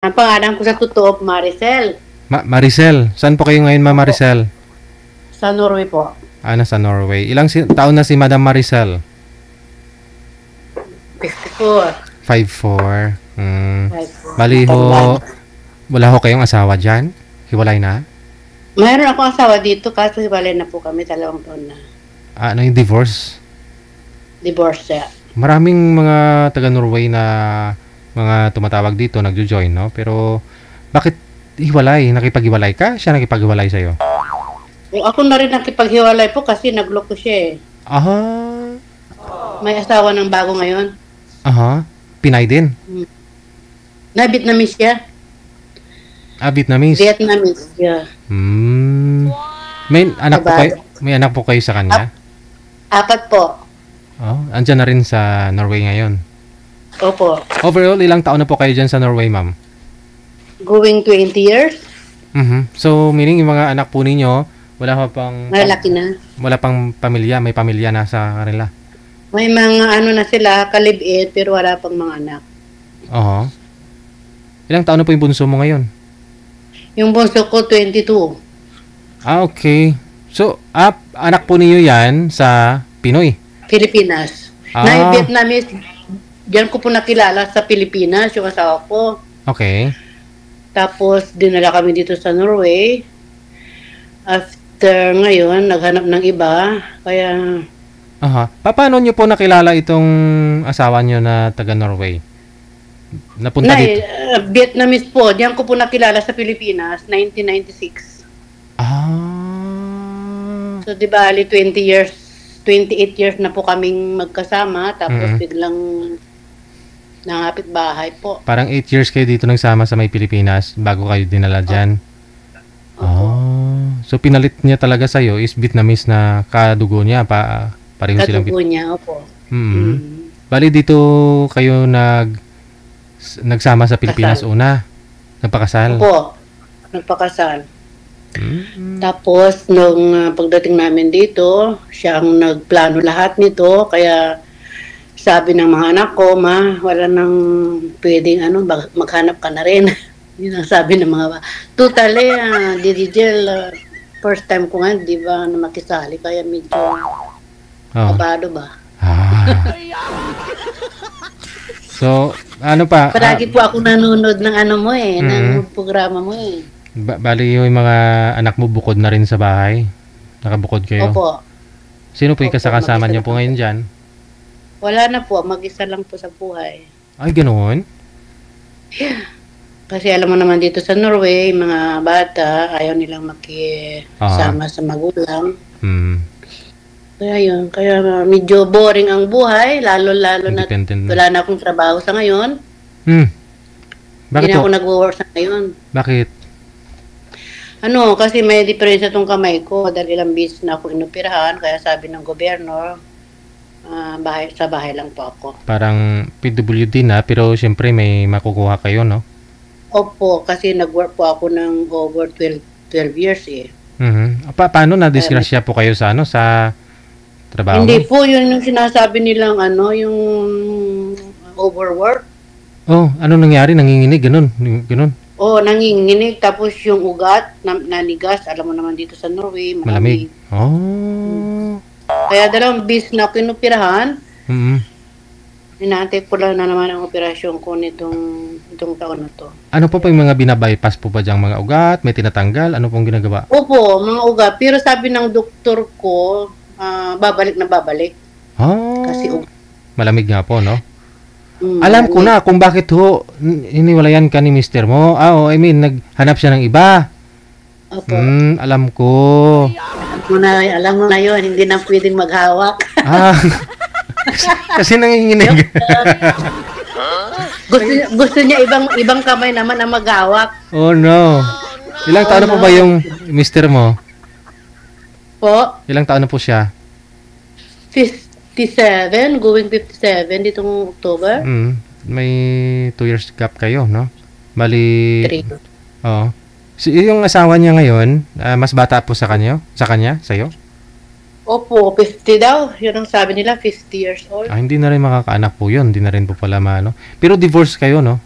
Ang pangalan ko sa totoo, Maricel. Maricel, saan po kayo ngayon, Ma'am Maricel? Sa Norway po. Nasa Norway. Ilang taon na si Madam Maricel? 54. 5'4". 54. Bali ho, wala ho kayong asawa dyan? Hiwalay na? Mayroon akong asawa dito, kaso hiwalay na po kami 2 taon na. Ano yung divorce? Divorce siya. Maraming mga taga-Norway na mga tumatawag dito, nagjo-join, no? Pero, bakit hiwalay? Nakipaghiwalay ka? Siya nakipaghiwalay sa'yo? Ako na rin nakipaghiwalay po kasi nagloko siya eh. Aha. May asawa ng bago ngayon. Aha. Pinay din? Na Vietnamese siya. Vietnamese? Vietnamese siya. May anak po kayo? May anak po kayo sa kanya? 4 po. Andyan na rin sa Norway ngayon. Opo. Overall, ilang taon na po kayo dyan sa Norway, ma'am? Going 20 years. So, meaning yung mga anak po ninyo, wala pa pang... Malaki na. Wala pang pamilya, may pamilya na sa kanila. May mga ano na sila, kalibit, pero wala pang mga anak. Ilang taon na po yung bunso mo ngayon? Yung bunso ko, 22. Okay. So, anak po ninyo yan sa Pinoy? Pilipinas. Na Vietnamese, diyan ko po nakilala sa Pilipinas, yung asawa ko. Okay. Tapos, dinala kami dito sa Norway. After ngayon, naghanap ng iba. Kaya... Paano nyo po nakilala itong asawa nyo na taga-Norway? Napunta dito? Vietnamese po. Diyan ko po nakilala sa Pilipinas, 1996. So, di ba, 28 years na po kaming magkasama. Tapos, biglang nangapit bahay po. Parang 8 years kayo dito nagsama sa may Pilipinas bago kayo dinala dyan? So, pinalit niya talaga sa'yo is Vietnamese na kadugo niya. Pareho silang kadugo niya, opo. Bali, dito kayo nagsama sa Pilipinas una? Nagpakasal? Opo. Nagpakasal. Tapos, nung pagdating namin dito, siya ang nagplano lahat nito. Kaya, sabi ng mga anak ko, ma, wala nang pwedeng maghanap ka na rin. Yun ang sabi ng mga totally, Didijel, first time ko nga, di ba, na makisali. Kaya medyo kabado ba? So, ano pa? Palagi po ako nanonood ng mo ng programa mo eh. Bali yung mga anak mo bukod na rin sa bahay? Nakabukod kayo? Opo. Sino po yung kasama niyo po ngayon dyan? Wala na po. Mag-isa lang po sa buhay. Ay, ganoon? Yeah. Kasi alam mo naman dito sa Norway, mga bata, ayaw nilang makisama sa magulang. Kaya yun. Kaya medyo boring ang buhay. Lalo na wala na akong trabaho sa ngayon. Bakit hindi na ako nag-work sa ngayon. Bakit? Kasi may diferensya tong kamay ko dahil ilang beses na ako inoperahan, kaya sabi ng gobyerno, sa bahay lang po ako. Parang PWD na, pero siyempre may makukuha kayo, no? Opo, kasi nag-work po ako ng over 12 years eh. Paano na-disgrasya po kayo sa sa trabaho? Hindi po, yun yung sinasabi nilang yung overwork. Ano nangyari? Nanginginig, ganun? Nanginginig. Tapos yung ugat, nanigas. Alam mo naman dito sa Norway, malamig. Kaya 2 beses na ako inoperahan. Inaantay ko lang na naman ang operasyon ko itong taon na to. Ano po yung mga binabypass po ba diyang mga ugat? May tinatanggal? Ano pong ginagawa? Opo, mga ugat. Pero sabi ng doktor ko, babalik na babalik. Kasi malamig nga po, no? Alam ko na kung bakit iniwalayan ka ni mister mo. Naghanap siya ng iba. Opo. Alam ko. Alam mo na yun, hindi na pwedeng maghawak. Kasi nanginginig. gusto niya ibang kamay naman na maghawak. Oh no. Ilang taon na po ba yung mister mo? Po? Ilang taon na po siya? 57, going 57 ditong October. May 2 years gap kayo, no? Bali 3. Yung asawa niya ngayon, mas bata po sa kanya, sa'yo? Opo, 50 daw. Yun ang sabi nila, 50 years old. Hindi na rin makakaanak po yun. Hindi na rin po pala Pero divorce kayo, no?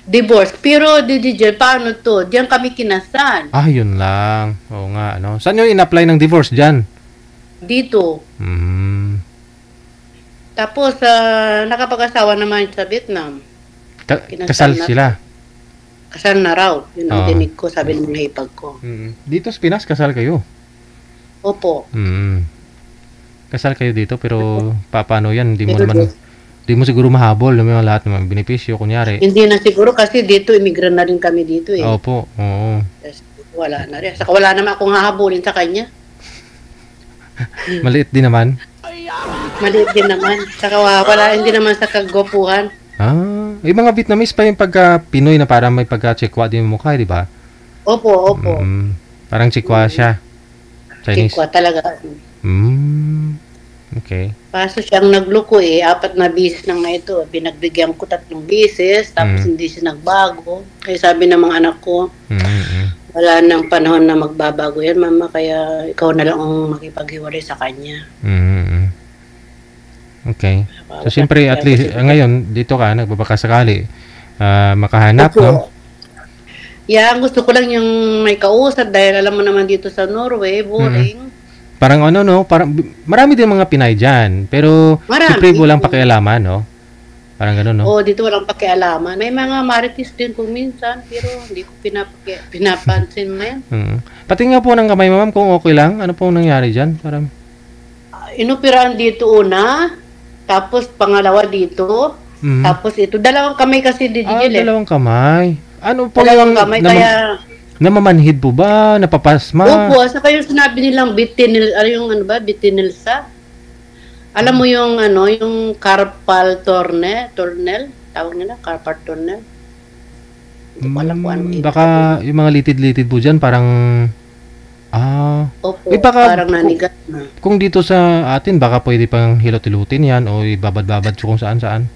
Divorce. Pero, DJ, paano to? Diyan kami kinasal. Ah, yun lang. Oo nga, ano. Saan nyo in-apply ng divorce dyan? Dito. Hmm. Tapos, nakapag-asawa naman sa Vietnam. Kasal na- sila. Kasal na raw. Yun ang Oo. dinig ko, sabi ng hipag ko. Dito sa Pinas, kasal kayo. Opo. Kasal kayo dito, pero paano yan? Hindi mo Pero naman, hindi mo siguro mahabol ng mga lahat ng mga benepisyo, kunyari. hindi na siguro kasi dito, immigrant na rin kami dito eh. Opo, oo. Tapos, wala na rin. Saka wala naman akong hahabulin sa kanya. Maliit din naman. Maliit din naman. Saka wala, hindi naman sa kagwapuhan. Yung mga Vietnamese pa yung pagka-Pinoy na parang may pagka-Chekwa din yung mukha, di ba? Opo, opo. Parang Chekwa siya. Chinese. Tikwa talaga. Okay. Kaso siyang nagloko eh. 4 na bisis na nga ito. Pinagbigyan ko 3 bisis. Tapos hindi siya nagbago. Kaya sabi ng mga anak ko, wala nang panahon na magbabago yan, mama. Kaya ikaw na lang ang makipaghiwalay sa kanya. Okay. So, siyempre, at least, ngayon, dito ka, nagbabakasakali, makahanap, no? Yeah, gusto ko lang yung may kausap dahil alam mo naman dito sa Norway, boring. Parang ano, no? Parang, marami din mga Pinay dyan. Pero, Marami. siyempre, walang pakialaman, no? Parang gano'n, no? Oo, dito walang pakialaman. May mga marites din kung minsan, pero hindi ko pinapansin mo yan. Pati nga po ng kamay, ma'am, kung okay lang, ano pong nangyari dyan? Parang, Inoperahan dito una, tapos pangalawa dito, tapos ito. Dalawang kamay kasi digital eh. dalawang kamay. Ano po Dalawang kamay, kaya... Namamanhid po ba? Napapasma? Opo, saka yung sinabi nilang bitinil, yung ano ba, bitinilsa. Alam mo yung ano, yung carpal tornel, tawag nila, carpal tornel. Hindi ko alam kung ano. Baka yung mga litid-litid po dyan, parang, Opo, baka, parang nanigat na. Kung dito sa atin, baka pwede pang hilot-hilutin yan o ibabad-babad kung saan-saan.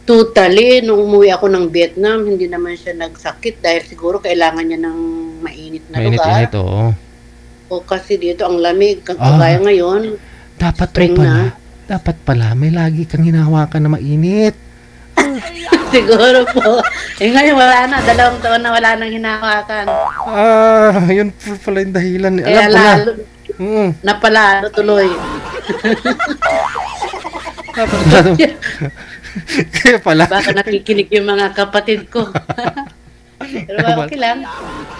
Totally, nung umuwi ako ng Vietnam, hindi naman siya nagsakit dahil siguro kailangan niya ng mainit na lugar. Mainit-init, oo. O kasi dito ang lamig, kagaya ngayon, Dapat spring pala. Dapat pala, may lagi kang hinahawakan na mainit. siguro po. Eh ngayon wala na, 2 taon na wala nang hinahawakan. Yun po pala yung dahilan. Kaya Alam ko na. lalo, napalalo tuloy. Kaya pala. Baka nakikinig yung mga kapatid ko. Pero okay lang.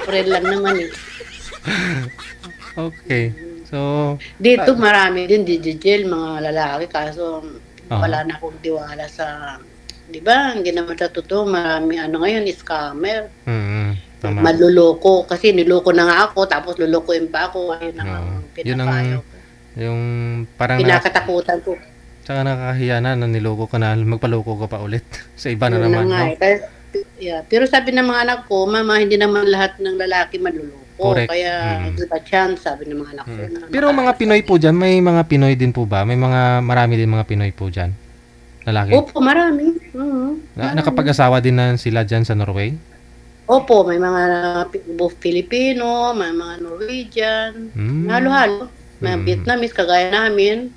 Friend lang naman eh. Okay. So, dito marami din digigel, mga lalaki. Kaso wala na akong tiwala sa... Di ba? Hindi naman sa totoo. Marami ngayon, scammer. Tama. Maluloko. Kasi niloko na nga ako, tapos lulukuin pa ako. Ayun ang pinapayo ko. Yung parang pinakatakutan ko. Tsaka nakakahiya na niloko ka na, magpaloko ka pa ulit sa iba na naman. No? Pero sabi ng mga anak ko, mama, hindi naman lahat ng lalaki maluloko. Correct. Kaya iba chance, sabi ng mga anak ko. Pero mga Pinoy po dyan, may mga Pinoy din po ba? Marami din mga Pinoy po dyan? Lalaki? Opo, marami. Nakapag-asawa din na sila dyan sa Norway? Opo, may mga Filipino, may mga Norwegian, halo-halo. May Vietnamese, kagaya namin.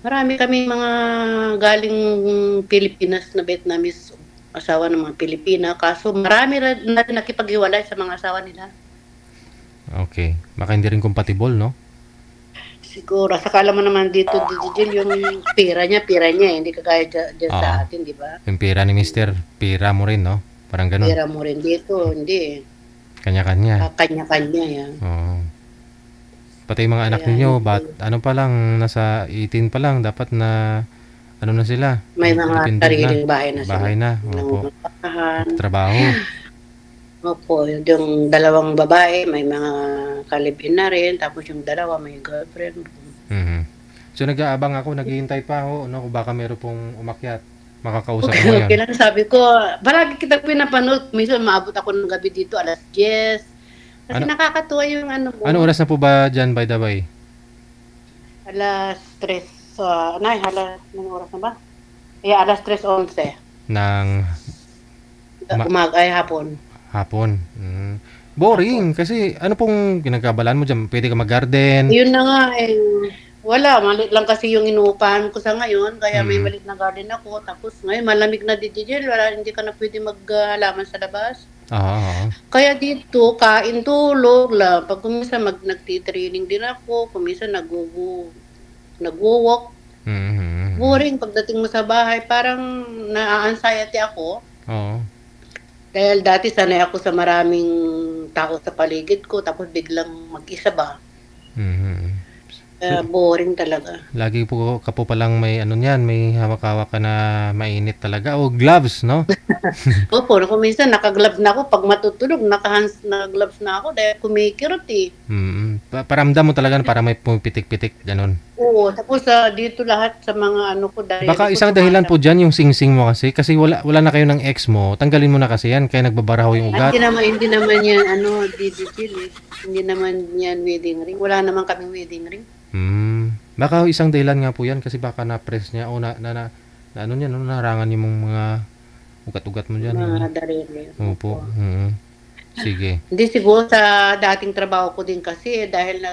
Marami kami mga galing Pilipinas na Vietnamese asawa ng mga Pilipina. Kaso marami na nakipaghiwalay sa mga asawa nila. Okay. Baka hindi rin compatible, no? Siguro. Saka alam mo naman dito, Digil, yung pera niya eh. Hindi kagaya dyan sa atin, di ba? Yung pera ni Mister, pera mo rin, no? Parang ganun. Pera mo rin dito, hindi. Kanya-kanya. Kanya-kanya yan. Oo. Pati yung mga anak ninyo, ano pa lang, nasa 18 pa lang, dapat na, ano na sila? May mga sariling bahay na sila. Bahay na, opo. Trabaho. Opo, yung 2 babae, may mga kalibin na rin, tapos yung 2 may girlfriend. So nag-aabang ako, naghihintay pa ako, no, kung baka meron pong umakyat, makakausap mo yan. Okay lang, sabi ko, palagi kita pinapanood, minsan maabot ako ng gabi dito, 10:00. Kasi nakakatuwa yung ano mo. Ano oras na po ba dyan, by the way? 3:00, anong oras na ba? 3:11. Ng umaga ay hapon. Hapon. Boring kasi ano pong ginagabalan mo diyan? Pwede ka mag-garden. Yun na nga Wala, maliit lang kasi yung inuupahan ko sa ngayon, kaya may Mm. maliit na garden ako. Tapos ngayon, malamig na dito dyan, wala, hindi ka na pwede maghalaman sa labas. Oo, oo. Kaya dito, kain, tulog lang. Pag kumisa nagtitraining din ako, kumisa nagwo-walk. Mm. Boring pagdating mo sa bahay, parang na-anxiety ako. Oo. Dahil dati sanay ako sa maraming tao sa paligid ko, tapos biglang mag-isa ba. Mhm. Boring talaga. Lagi po ka po palang may ano niyan, may hawak-hawak ka na mainit talaga o gloves, no? Opo, kung minsan naka-gloves na ako, pag matutulog, naka-hands na gloves na ako dahil kumikirot eh. Paramdam mo talaga na para may pumipitik-pitik, ganun. Oo, tapos dito lahat sa mga ano ko dahil Baka isang dahilan po dyan yung sing-sing mo kasi wala na kayo ng ex mo, tanggalin mo na kasi yan, kaya nagbabaraho yung ugat. Hindi naman yan DDG eh. Hindi naman yan wedding ring. Wala naman kaming wedding ring. Baka isang dahilan nga po yan kasi baka na-press niya o ano niya, no, narangan yung mga ugat-ugat mo dyan. Mga darili. Opo. Sige. Hindi siguro sa dating trabaho ko din kasi dahil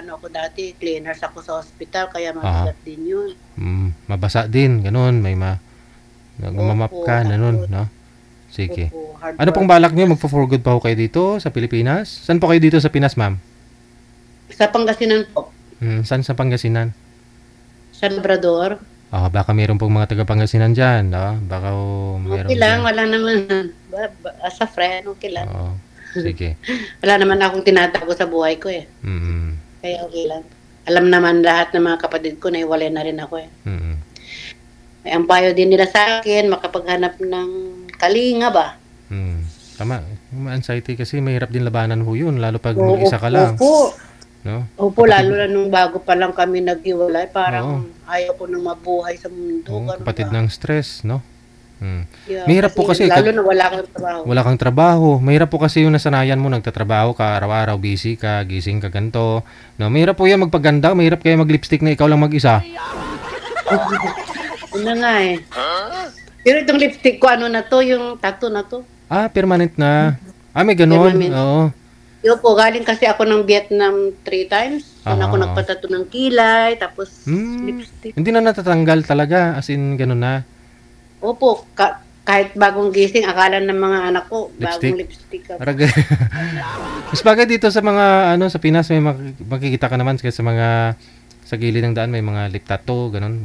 ako dati, cleaners ako sa hospital kaya mabigat din yun. Mabasa din, ganun, may nagmamap ka, ganun, no? Sige. Opo, Ano pong balak niyo? Magpo-for good pa ho kayo dito sa Pilipinas? Saan po kayo dito sa Pinas, ma'am? Sa Pangasinan po. Saan sa Pangasinan? Sa Labrador. Baka mayroon pong mga taga Pangasinan dyan, no? Baka mayroon Okay lang, wala naman. As a friend, okay lang. Oo. Sige. Wala naman akong tinatago sa buhay ko eh. Kaya okay lang. Alam naman lahat ng mga kapatid ko na iwalay na rin ako eh. Ang payo din nila sa akin, makapaghanap ng kalinga ba? Tama. Yung anxiety kasi mahirap din labanan ho yun, lalo pag mag-isa ka lang. Opo. No? Opo, lalo na nung bago pa lang kami naghiwalay, parang ayaw ko nang mabuhay sa mundo. Kapatid ng stress, no? Yeah, mahirap po kasi lalo na wala kang trabaho. Wala kang trabaho. Mahirap po kasi yung nasanayan mo, nagtatrabaho ka, araw-araw busy ka, gising ka ganito. No, mahirap po yan magpaganda, mahirap kaya mag-lipstick na ikaw lang mag-isa. Yun na nga eh. Pero itong lipstick ko, ano na to, yung tattoo na to. Permanent na. May ganun. Oo. Yo po, galing kasi ako ng Vietnam 3 times. Doon ako nagpatato ng kilay, tapos lipstick. Hindi na natatanggal talaga, as in ganun na. Opo, kahit bagong gising, akala ng mga anak ko, bagong lipstick ako. Mas bagay dito sa mga, sa Pinas, may makikita ka naman kasi sa mga, sa gilid ng daan, may mga lip tattoo, ganun.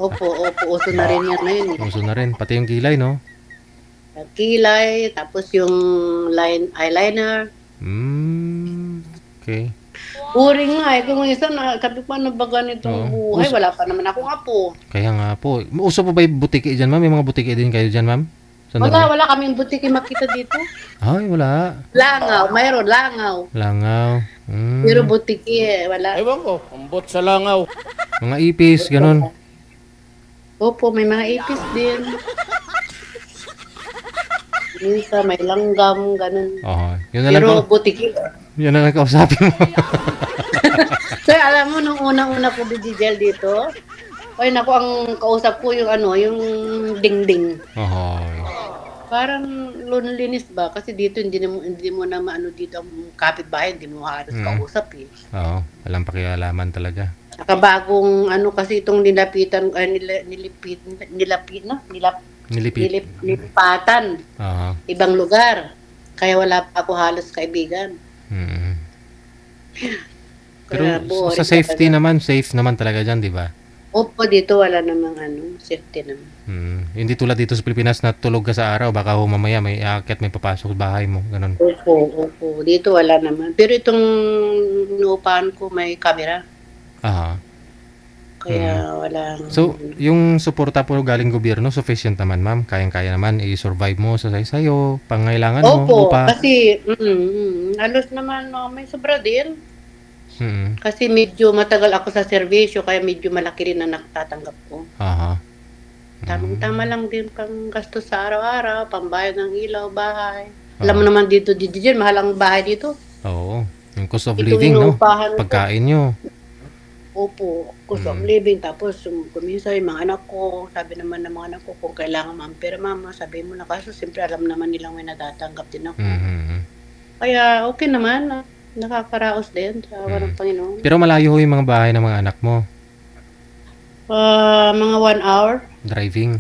Opo, uso na rin yan ngayon. Uso na rin, pati yung kilay, no? Kilay, tapos yung eyeliner. Okay. Boring nga eh. Kung isa na, sabi ko ano ba ganitong buhay? Wala pa naman akong apo. Kaya nga po. Uso po ba yung butiki dyan, ma'am? May mga butiki din kayo dyan, ma'am? Wala kaming butiki makita dito. Wala. Langaw, mayroon langaw. Langaw. Pero butiki wala. Ewan ko, ambot sa langaw. Mga ipis, ganun. Opo, may mga ipis din. Minsan may langgam, ganun. Yun na lang. Pero butiki. Yun na lang kausapin mo. So, alam mo, nung unang-una ko digigel dito, ay naku, ang kausap ko yung yung dingding. Parang loneliness ba? Kasi dito hindi mo na maano dito ang kapitbahay, hindi mo halos kausap eh. Walang pakialaman talaga. Saka bagong kasi itong nilipatan. Ibang lugar. Kaya wala pa ako halos kaibigan. Pero sa safety naman, safe naman talaga dyan, di ba? Opo, dito wala namang safety naman. Hindi tulad dito sa Pilipinas na tulog ka sa araw, baka mamaya may aakyat, may papasok sa bahay mo, ganun. Opo. Dito wala naman. Pero itong inuupahan ko may camera. Kaya wala. So, yung suporta po galing gobyerno, sufficient naman, ma'am? Kayang-kaya naman i-survive mo sa sayo, pangailangan mo, Opo, upa? kasi halos naman may sobra din. Kasi medyo matagal ako sa serbisyo, kaya medyo malaki rin na natatanggap ko. Tamang-tama lang din pang gastos sa araw-araw, pambayad ng ilaw, bahay. Alam mo naman dito, mahal ang bahay dito. Oo, yung cost of living, no? Pagkain nyo. Opo, cost of living. Tapos, kuminsan yung mga anak ko, sabi naman ng mga anak ko, kung kailangan pera, mama, sabi mo na kaso, siyempre alam naman nilang may natatanggap din ako. Kaya, okay naman. Nakakaraos din sa awa ng Panginoon. Pero malayo ho yung mga bahay ng mga anak mo. Mga 1 hour Driving.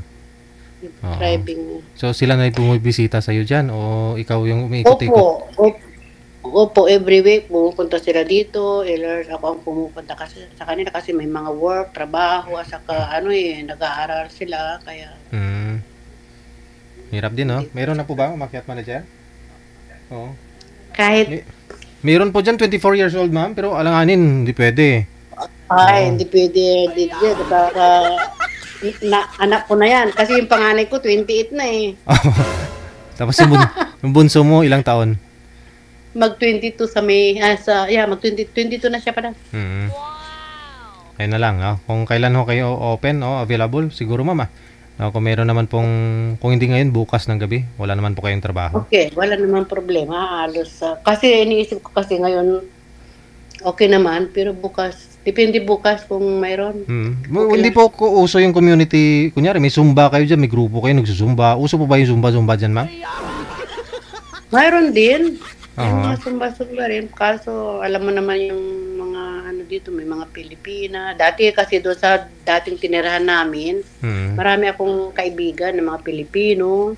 Oo. driving. So sila na yung bumibisita sa'yo dyan o ikaw yung umiikot-ikot? Opo, every week pumupunta sila dito. Eller ako ang pumupunta kasi sa kanila kasi may mga work, trabaho, at saka nag-aaral sila. Kaya Hirap din, no? Meron na po ba umakyat manager? Oo. kahit Meron po dyan 24 years old, ma'am, pero alanganin, hindi pwede. hindi pwede. Baka anak ko na yan. Kasi yung panganay ko 28 na eh. Tapos yung bunso mo, ilang taon? Mag-22 mag-22 na siya pala. Ayun na lang, kung kailan ho kayo open o available, siguro mama. Kung meron naman pong, kung hindi ngayon, bukas ng gabi, wala naman po kayong trabaho. Okay, wala naman problema. Halos, kasi iniisip ko kasi ngayon, okay naman, pero depende bukas kung mayroon. Hindi po uso yung community, kunyari may zumba kayo dyan, may grupo kayo, nagsusumba. Uso po ba yung zumba dyan, ma'am? Mayroon din. May Oo. mga sumba-sumba rin. Kaso, alam mo naman yung mga dito, may mga Pilipina. Dati kasi doon sa dating tinirahan namin, marami akong kaibigan ng mga Pilipino.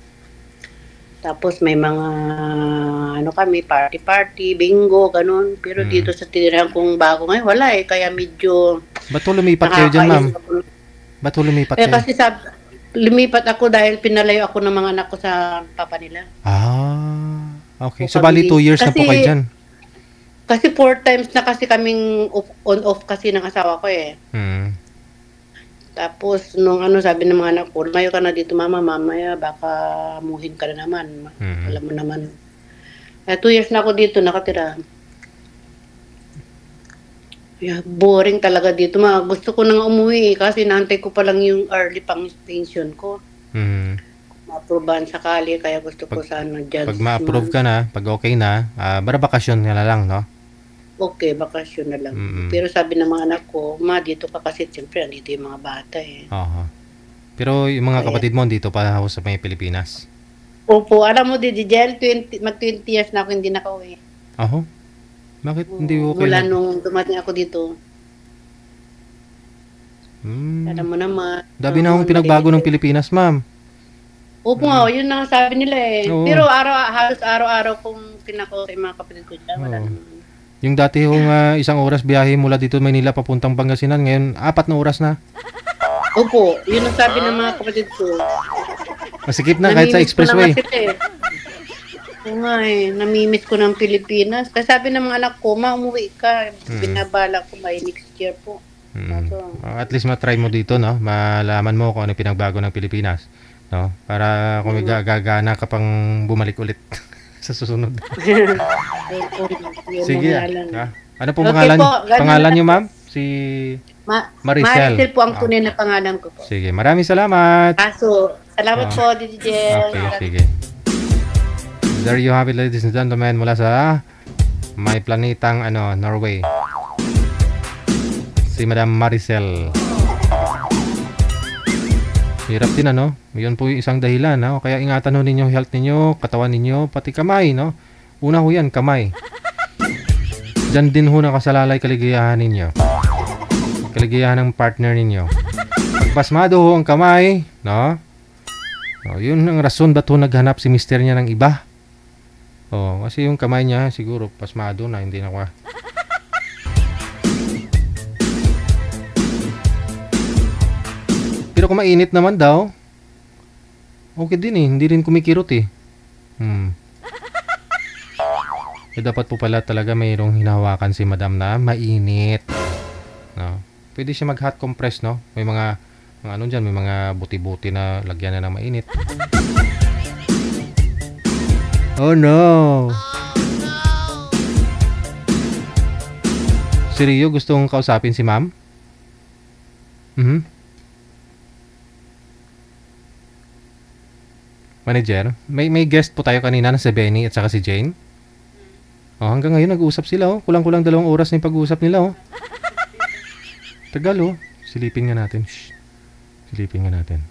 Tapos may mga, kami, party-party, bingo, ganun. Pero dito sa tinirahan kong bago ngayon, wala eh. Kaya medyo Ba't po lumipat kayo dyan, ma'am? Ba't po lumipat kayo? kasi lumipat ako dahil pinalayo ako ng mga anak ko sa papa nila. Okay. So, bali 2 years na po kayo dyan. Kasi 4 times na kasi kaming on-off kasi ng asawa ko eh. Tapos, nung sabi ng mga anak ko, mayo ka na dito mama, mamaya baka amuhin ka na naman. Alam mo naman. 2 years na ako dito nakatira. Boring talaga dito. Gusto ko nang umuwi kasi naantay ko pa lang yung early pension ko. Ma-approvean sakali, kaya gusto ko sana dyan. Pag ma-approve ka na, pag okay na, bakasyon ka na lang, no? Okay, bakasyon na lang. Pero sabi ng mga anak ko, dito ka kasi siyempre, andito yung mga bata eh. Pero yung mga kapatid mo, dito pa ako sa may Pilipinas? Opo, alam mo, Dijel, mag-20 years na ako hindi nakauwi. Bakit hindi okay Mula na? nung dumating ako dito. Alam mo naman. Dami na akong pinagbago ng Pilipinas, ma'am. Opo nga, yun ang sabi nila eh. Oo. Pero halos araw-araw kong pinako sa mga kapatid ko dyan. Wala naman. Yung dati hong 1 oras biyahe mula dito Manila papuntang Pangasinan, ngayon 4 na oras na. Opo, yun ang sabi ng mga kapatid ko. Masikip na kahit sa Namimiss ko na expressway. nga sila eh. Oo nga eh, namimiss ko ng Pilipinas. Kasi sabi ng mga anak ko, umuwi ka. Binabala ko by next year po. At least matry mo dito, no? Malaman mo kung ano yung pinagbago ng Pilipinas, no? Para kung may gagana ka pang bumalik ulit sa susunod. Sige. Ano pong Okay pangalan niyo, ma'am? Si Maricel. Maricel po ang tunay na pangalan ko po. Sige, maraming salamat. Salamat po, DJ. Okay, sige. There you have it, ladies and gentlemen, mula sa may planetang Norway. Si Madam Maricel. Hirap din Yun po yung isang dahilan, kaya ingatan ho ninyo health ninyo, katawan ninyo, pati kamay, Una ho yan, kamay. Diyan din ho nakasalalay kaligayahan ninyo. Kaligayahan ng partner ninyo. Pagpasmado ho ang kamay, yun ang rason ba't ho naghanap si mister niya ng iba. Kasi yung kamay niya siguro pasmado na, hindi na kwa. Pero kung mainit naman daw, okay din hindi rin kumikirot dapat po pala talaga mayroong hinahawakan si madam na mainit. Pwede siya mag hot compress, May mga dyan, may mga buti-buti na lagyan na ng mainit. Oh no! Si Rio, gusto kong kausapin si ma'am? Manager, may guest po tayo kanina na si Benny at saka si Jane. Hanggang ngayon nag-uusap sila, kulang-kulang 2 oras na yung pag-uusap nila, Tagal, silipin nga natin. Silipin nga natin.